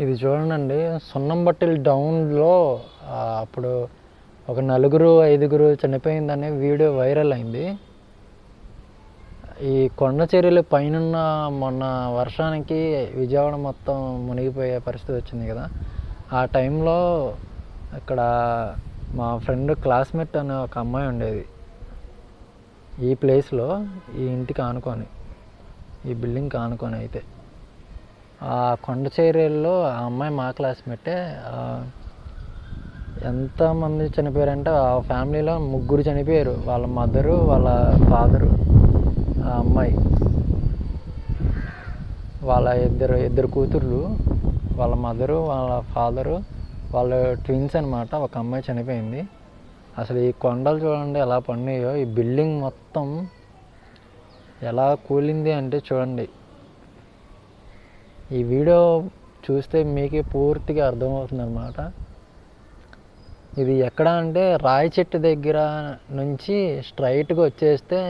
ఇది చూడండి, సున్నంబట్టిల్ డౌన్లో అప్పుడు ఒక 4-5 చనిపోయిందనే వీడియో వైరల్ అయింది. ఈ కొండ చర్యలు పైనున్న మొన్న వర్షానికి విజయవాడ మొత్తం మునిగిపోయే పరిస్థితి వచ్చింది కదా. ఆ టైంలో ఇక్కడ మా ఫ్రెండ్ క్లాస్మేట్ అనే ఒక అమ్మాయి ఉండేది ఈ ప్లేస్లో, ఈ ఇంటికి ఆనుకొని, ఈ బిల్డింగ్కి ఆనుకొని. అయితే ఆ కొండ చర్యల్లో ఆ అమ్మాయి మా క్లాస్మేటే. ఎంతమంది చనిపోయారంటే ఆ ఫ్యామిలీలో 3 చనిపోయారు. వాళ్ళ మదరు, వాళ్ళ ఫాదరు, ఆ అమ్మాయి, వాళ్ళ ఇద్దరు కూతుర్లు, వాళ్ళ మదరు, వాళ్ళ ఫాదరు, వాళ్ళ ట్విన్స్ అనమాట. ఒక అమ్మాయి చనిపోయింది. అసలు ఈ కొండలు చూడండి ఎలా పడినాయో, ఈ బిల్డింగ్ మొత్తం ఎలా కూలింది అంటే చూడండి. ఈ వీడియో చూస్తే మీకే పూర్తిగా అర్థమవుతుంది అన్నమాట. ఇది ఎక్కడ అంటే రాయి చెట్టు దగ్గర నుంచి స్ట్రైట్గా వచ్చేస్తే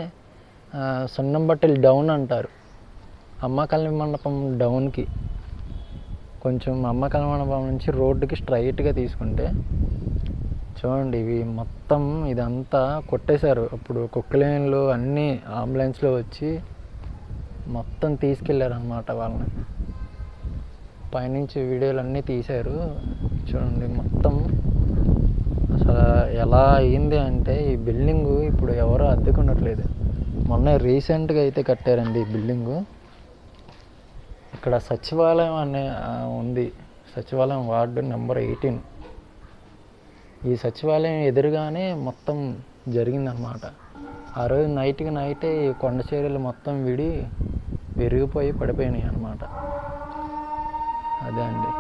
సున్నంబట్టిల్ డౌన్ అంటారు. అమ్మ కళ్యాణ మండపం డౌన్కి కొంచెం, అమ్మ కళ్యాణ మండపం నుంచి రోడ్డుకి స్ట్రైట్గా తీసుకుంటే చూడండి, ఇవి మొత్తం ఇదంతా కొట్టేశారు. అప్పుడు కుక్కలేన్లు అన్నీ అంబులెన్స్లో వచ్చి మొత్తం తీసుకెళ్ళారు అన్నమాట వాళ్ళని. పైనుంచి వీడియోలు అన్నీ తీశారు చూడండి. మొత్తం అసలు ఎలా అయింది అంటే, ఈ బిల్డింగు ఇప్పుడు ఎవరు అద్దెకు ఉండట్లేదు. మొన్న రీసెంట్గా అయితే కట్టారండి ఈ బిల్డింగు. ఇక్కడ సచివాలయం అనే ఉంది, సచివాలయం వార్డు నెంబర్ 18. ఈ సచివాలయం ఎదురుగానే మొత్తం జరిగిందనమాట. ఆ రోజు నైట్కి నైటే ఈ కొండ చర్యలు మొత్తం విరిగిపోయి పడిపోయినాయి అన్నమాట. అదే అండి.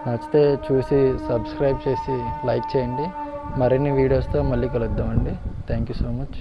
నచ్చితే చూసి సబ్స్క్రైబ్ చేసి లైక్ చేయండి. మరిన్ని వీడియోస్తో మళ్ళీ కలుద్దామండి. Thank you so much.